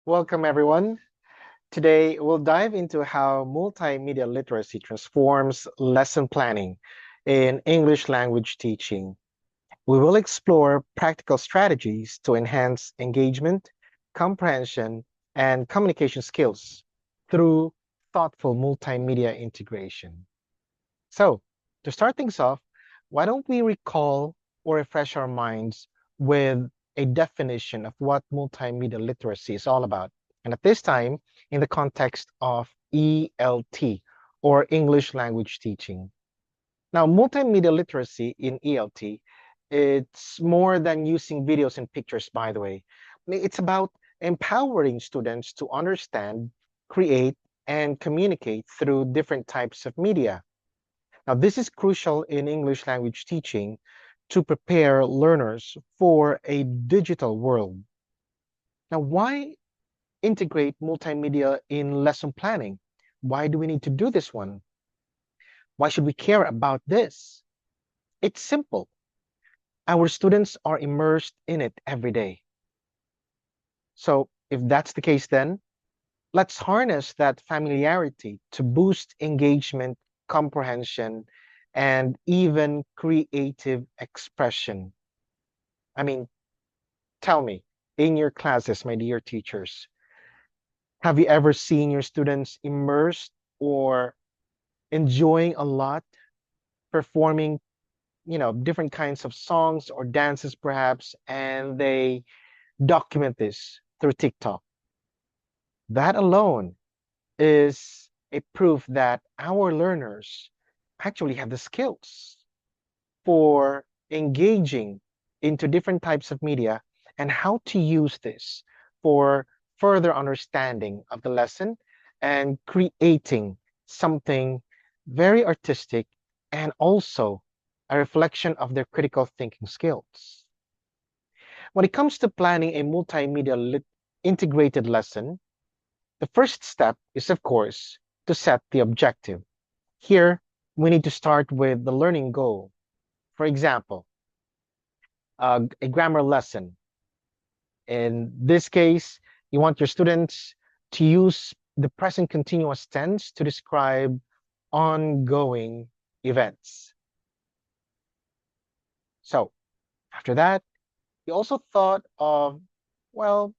Welcome, everyone. Today, we'll dive into how multimedia literacy transforms lesson planning in English language teaching. We will explore practical strategies to enhance engagement, comprehension, and communication skills through thoughtful multimedia integration. So, to start things off, why don't we recall or refresh our minds with a definition of what multimedia literacy is all about? And at this time, in the context of ELT, or English language teaching. Now, multimedia literacy in ELT, it's more than using videos and pictures, by the way. It's about empowering students to understand, create, and communicate through different types of media. Now, this is crucial in English language teaching to prepare learners for a digital world. Now, why integrate multimedia in lesson planning? Why do we need to do this one? Why should we care about this? It's simple. Our students are immersed in it every day. So, if that's the case, then let's harness that familiarity to boost engagement, comprehension, and even creative expression. I mean, tell me, in your classes, my dear teachers, have you ever seen your students immersed or enjoying a lot performing, different kinds of songs or dances perhaps, and they document this through TikTok? That alone is a proof that our learners actually have the skills for engaging into different types of media and how to use this for further understanding of the lesson and creating something very artistic and also a reflection of their critical thinking skills. When it comes to planning a integrated lesson, the first step is, of course, to set the objective. Here, we need to start with the learning goal. For example, a grammar lesson. In this case, you want your students to use the present continuous tense to describe ongoing events. So, after that, you also thought of, well,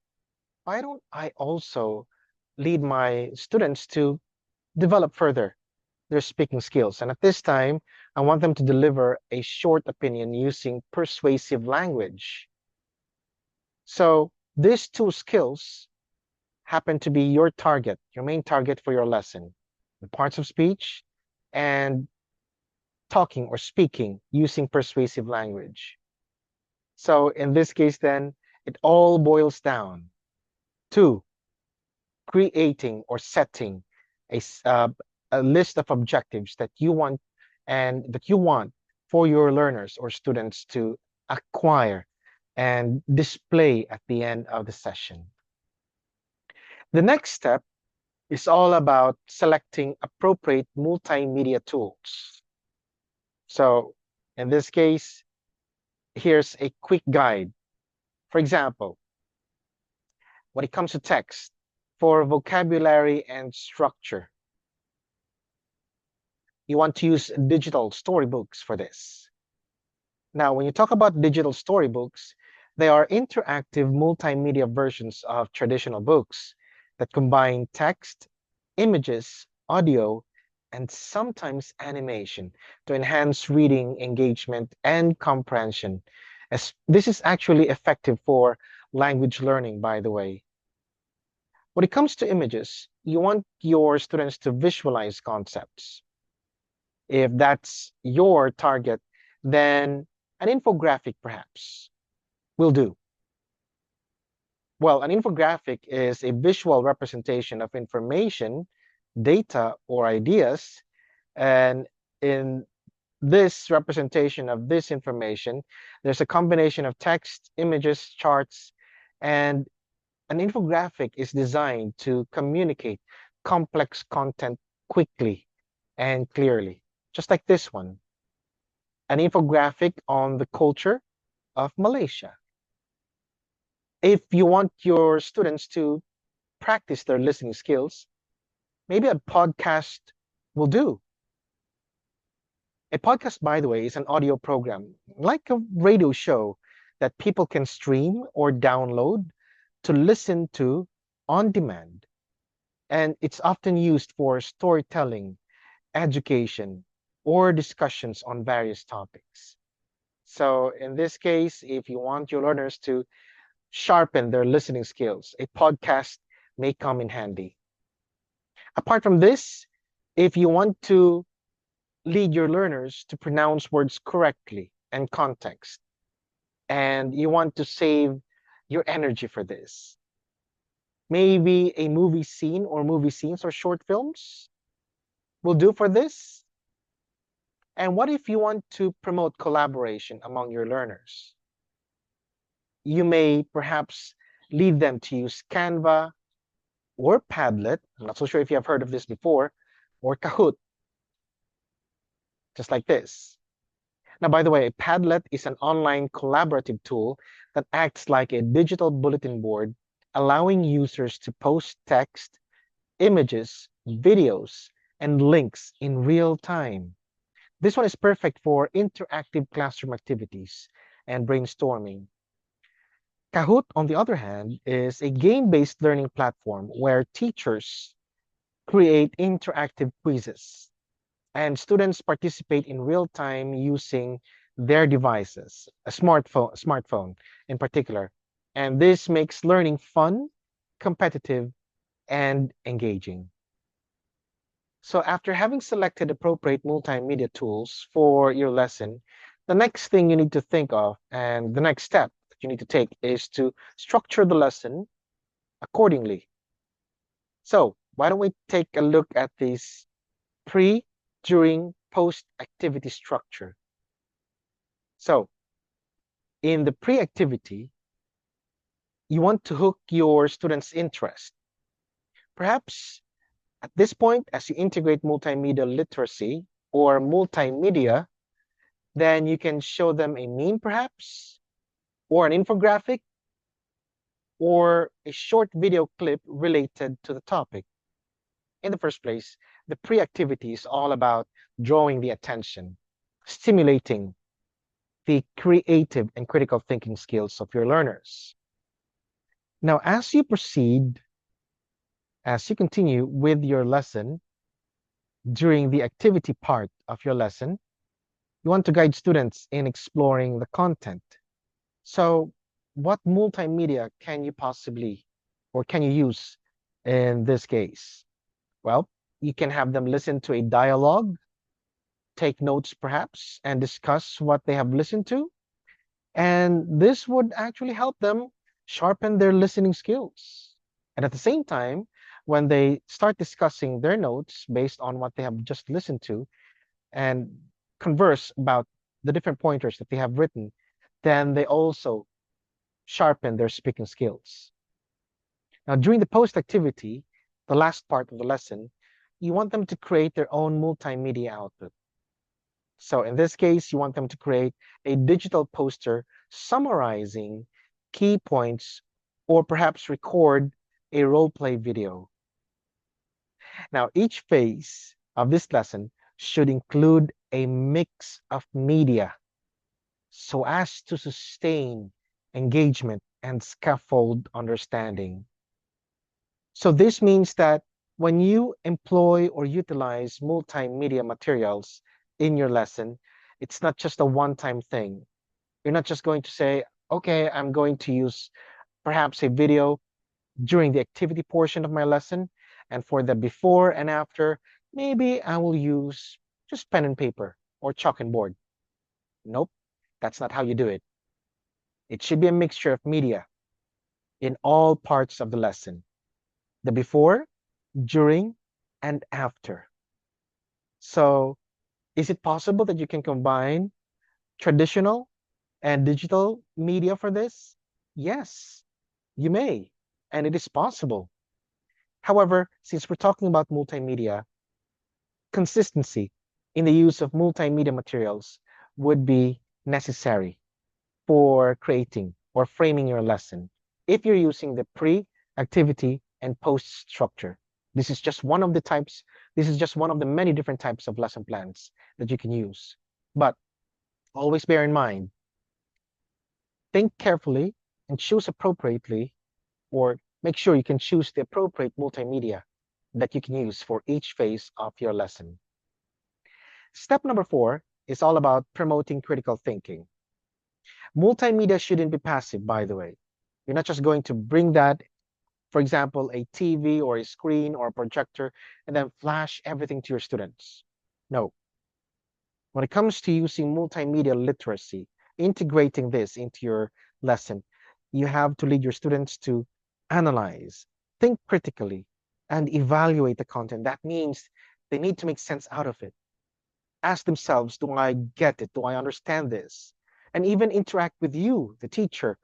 why don't I also lead my students to develop further their speaking skills? And at this time, I want them to deliver a short opinion using persuasive language. So these two skills happen to be your target, your main target for your lesson. The parts of speech and talking or speaking using persuasive language. So in this case, then, it all boils down to creating or setting a, a list of objectives that you want for your learners or students to acquire and display at the end of the session. The next step is all about selecting appropriate multimedia tools. So in this case, here's a quick guide. For example, when it comes to text, for vocabulary and structure, you want to use digital storybooks for this. Now, when you talk about digital storybooks, they are interactive multimedia versions of traditional books that combine text, images, audio, and sometimes animation to enhance reading engagement and comprehension. As this is actually effective for language learning, by the way. When it comes to images, you want your students to visualize concepts. If that's your target, then an infographic perhaps will do. Well, an infographic is a visual representation of information, data, or ideas. And in this representation of this information, there's a combination of text, images, charts, and an infographic is designed to communicate complex content quickly and clearly, just like this one, an infographic on the culture of Malaysia. If you want your students to practice their listening skills, maybe a podcast will do. A podcast, by the way, is an audio program, like a radio show that people can stream or download to listen to on demand. And it's often used for storytelling, education, or discussions on various topics. So in this case, if you want your learners to sharpen their listening skills, a podcast may come in handy. Apart from this, if you want to lead your learners to pronounce words correctly and context, and you want to save your energy for this, maybe a movie scene or movie scenes or short films will do for this. And what if you want to promote collaboration among your learners? You may perhaps lead them to use Canva or Padlet. I'm not so sure if you have heard of this before, or Kahoot, just like this. Now, by the way, Padlet is an online collaborative tool that acts like a digital bulletin board, allowing users to post text, images, videos, and links in real time. This one is perfect for interactive classroom activities and brainstorming. Kahoot, on the other hand, is a game-based learning platform where teachers create interactive quizzes and students participate in real time using their devices, a smartphone in particular. And this makes learning fun, competitive, and engaging. So after having selected appropriate multimedia tools for your lesson, the next thing you need to think of and the next step that you need to take is to structure the lesson accordingly. So why don't we take a look at this pre, during, post activity structure. So in the pre-activity, you want to hook your students' interest. Perhaps at this point, as you integrate multimedia literacy or multimedia, then you can show them a meme perhaps, or an infographic, or a short video clip related to the topic. In the first place, the pre-activity is all about drawing the attention, stimulating the creative and critical thinking skills of your learners. Now, as you proceed, as you continue with your lesson, during the activity part of your lesson, you want to guide students in exploring the content. So what multimedia can you possibly, or can you use in this case? Well, you can have them listen to a dialogue, take notes perhaps, and discuss what they have listened to. And this would actually help them sharpen their listening skills. And at the same time, when they start discussing their notes based on what they have just listened to and converse about the different pointers that they have written, then they also sharpen their speaking skills. Now, during the post activity, the last part of the lesson, you want them to create their own multimedia output. So in this case, you want them to create a digital poster summarizing key points, or perhaps record a role play video. Now, each phase of this lesson should include a mix of media so as to sustain engagement and scaffold understanding. So this means that when you employ or utilize multimedia materials in your lesson, it's not just a one-time thing. You're not just going to say, okay, I'm going to use perhaps a video during the activity portion of my lesson, and for the before and after, maybe I will use just pen and paper or chalk and board. Nope, that's not how you do it. It should be a mixture of media in all parts of the lesson. The before, during, and after. So is it possible that you can combine traditional and digital media for this? Yes, you may, and it is possible. However, since we're talking about multimedia, consistency in the use of multimedia materials would be necessary for creating or framing your lesson. If you're using the pre-activity and post structure. This is just one of the types, this is just one of the many different types of lesson plans that you can use. But always bear in mind, think carefully and choose appropriately, or make sure you can choose the appropriate multimedia that you can use for each phase of your lesson. Step number 4 is all about promoting critical thinking. Multimedia shouldn't be passive, by the way. You're not just going to bring that, for example, a TV or a screen or a projector, and then flash everything to your students. No. When it comes to using multimedia literacy, integrating this into your lesson, you have to lead your students to analyze, think critically, and evaluate the content. That means they need to make sense out of it. Ask themselves, do I get it? Do I understand this? And even interact with you, the teacher,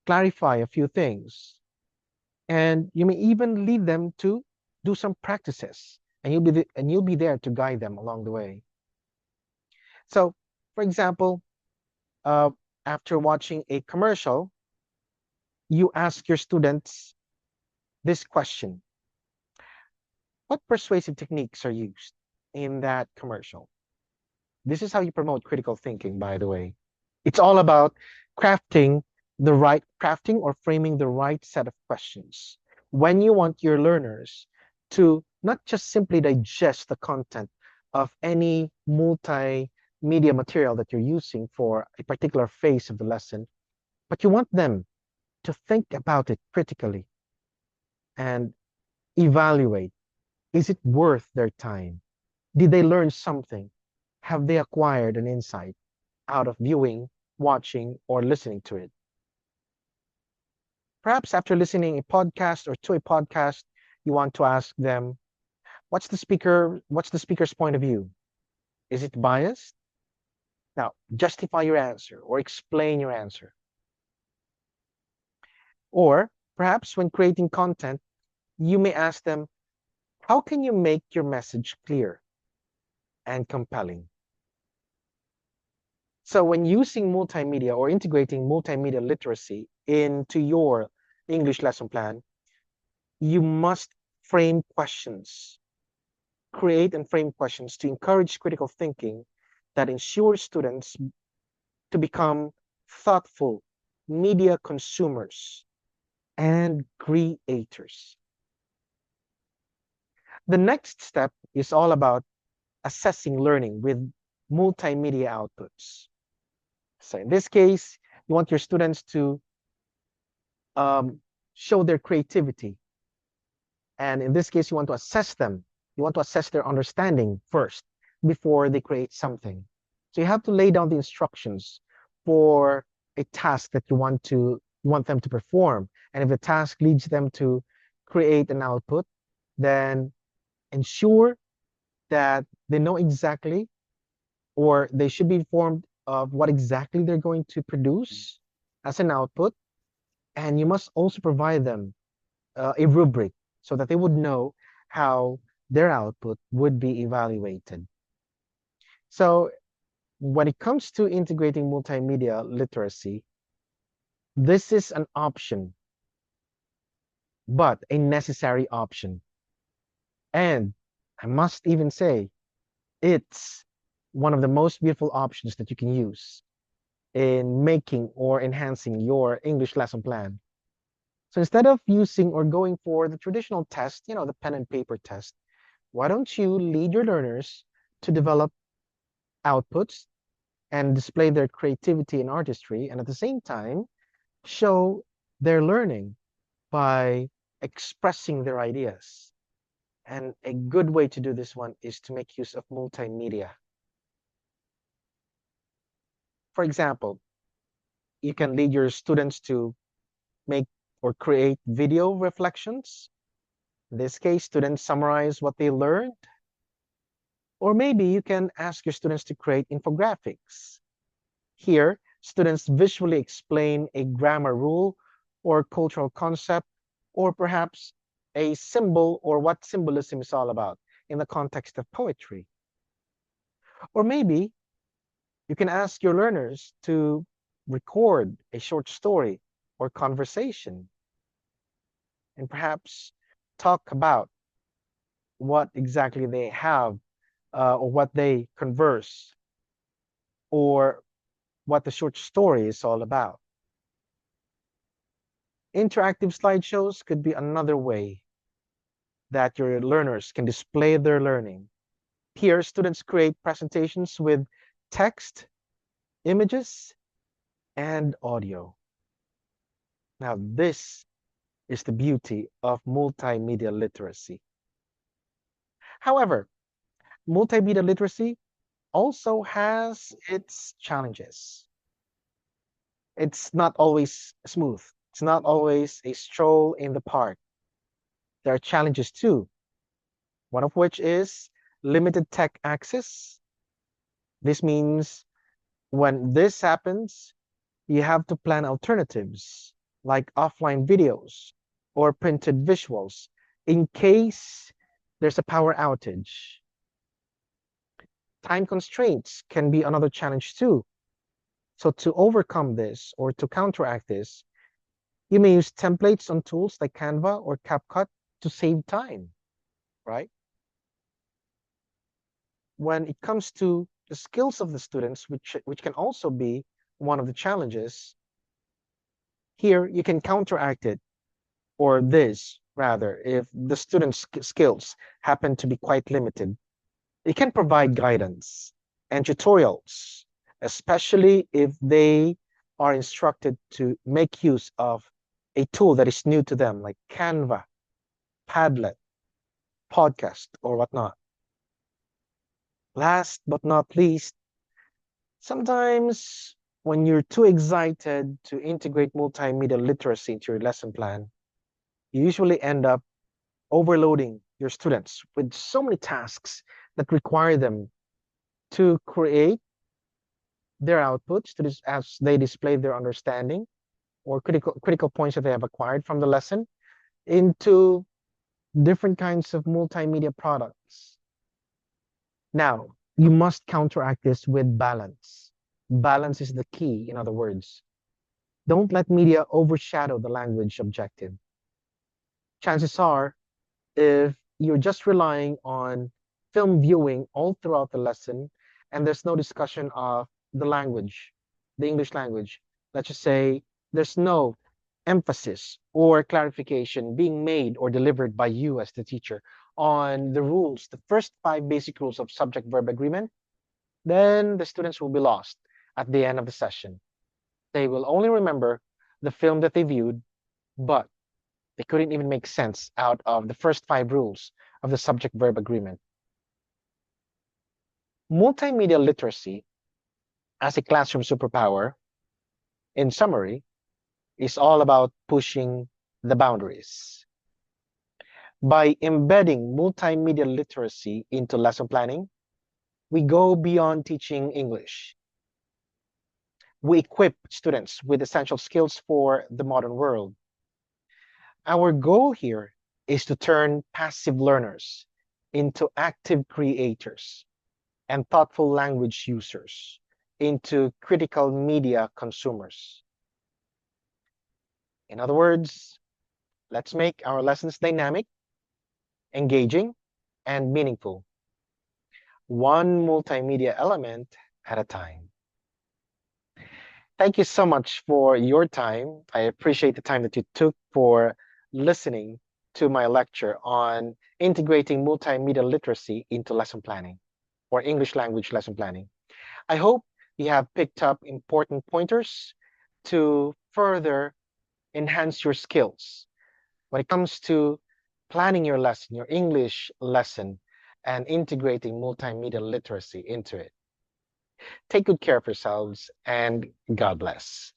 clarify a few things. And you may even lead them to do some practices, and you'll be there to guide them along the way. So, for example, uh, after watching a commercial, you ask your students this question: what persuasive techniques are used in that commercial? This is how you promote critical thinking, by the way. It's all about crafting or framing the right set of questions. When you want your learners to not just simply digest the content of any multimedia material that you're using for a particular phase of the lesson, but you want them to think about it critically and evaluate. Is it worth their time? Did they learn something? Have they acquired an insight out of viewing, watching, or listening to it? Perhaps after listening a podcast or to a podcast, you want to ask them, what's the speaker's point of view? Is it biased? Now, justify your answer or explain your answer. Or perhaps when creating content, you may ask them, how can you make your message clear and compelling? So when using multimedia or integrating multimedia literacy into your English lesson plan, you must frame questions, create and frame questions to encourage critical thinking that ensures students to become thoughtful media consumers and creators. The next step is all about assessing learning with multimedia outputs. So in this case, you want your students to show their creativity. And in this case, you want to assess them. You want to assess their understanding first before they create something. So you have to lay down the instructions for a task that you want them to perform. And if the task leads them to create an output, then ensure that they know exactly, or they should be informed of what exactly they're going to produce as an output. And you must also provide them a rubric so that they would know how their output would be evaluated. So when it comes to integrating multimedia literacy, this is an option, but a necessary option. And I must even say, it's one of the most beautiful options that you can use in making or enhancing your English lesson plan. So instead of using or going for the traditional test, the pen and paper test, why don't you lead your learners to develop outputs and display their creativity and artistry, and at the same time, show their learning by expressing their ideas. And a good way to do this one is to make use of multimedia. For example, you can lead your students to make or create video reflections. In this case, students summarize what they learned. Or maybe you can ask your students to create infographics. Here, students visually explain a grammar rule or cultural concept, or perhaps a symbol or what symbolism is all about in the context of poetry. Or maybe you can ask your learners to record a short story or conversation. And perhaps talk about what exactly they have, or what they converse, or what the short story is all about. Interactive slideshows could be another way that your learners can display their learning. Here, students create presentations with text, images, and audio. Now, this is the beauty of multimedia literacy. However, multimedia literacy also has its challenges. It's not always smooth. It's not always a stroll in the park. There are challenges too, one of which is limited tech access. This means when this happens, you have to plan alternatives like offline videos or printed visuals in case there's a power outage. Time constraints can be another challenge too. So to overcome this or to counteract this, you may use templates on tools like Canva or CapCut to save time, right? When it comes to the skills of the students, which can also be one of the challenges, here you can counteract it, or this rather, if the students' skills happen to be quite limited. It can provide guidance and tutorials, especially if they are instructed to make use of a tool that is new to them, like Canva, Padlet, Podcast, or whatnot. Last but not least, sometimes when you're too excited to integrate multimedia literacy into your lesson plan, you usually end up overloading your students with so many tasks that require them to create their outputs as they display their understanding or critical points that they have acquired from the lesson into different kinds of multimedia products. Now, you must counteract this with balance. Balance is the key, in other words. Don't let media overshadow the language objective. Chances are, if you're just relying on film viewing all throughout the lesson and there's no discussion of the language, the English language, let's just say there's no emphasis or clarification being made or delivered by you as the teacher on the rules, the first 5 basic rules of subject-verb agreement, then the students will be lost at the end of the session. They will only remember the film that they viewed, but they couldn't even make sense out of the first 5 rules of the subject-verb agreement. Multimedia literacy as a classroom superpower, in summary, is all about pushing the boundaries. By embedding multimedia literacy into lesson planning, we go beyond teaching English. We equip students with essential skills for the modern world. Our goal here is to turn passive learners into active creators and thoughtful language users into critical media consumers. In other words, let's make our lessons dynamic, engaging, and meaningful, one multimedia element at a time. Thank you so much for your time. I appreciate the time that you took for listening to my lecture on integrating multimedia literacy into lesson planning or English language lesson planning. I hope you have picked up important pointers to further enhance your skills when it comes to planning your lesson, your English lesson, and integrating multimedia literacy into it. Take good care of yourselves, and God bless.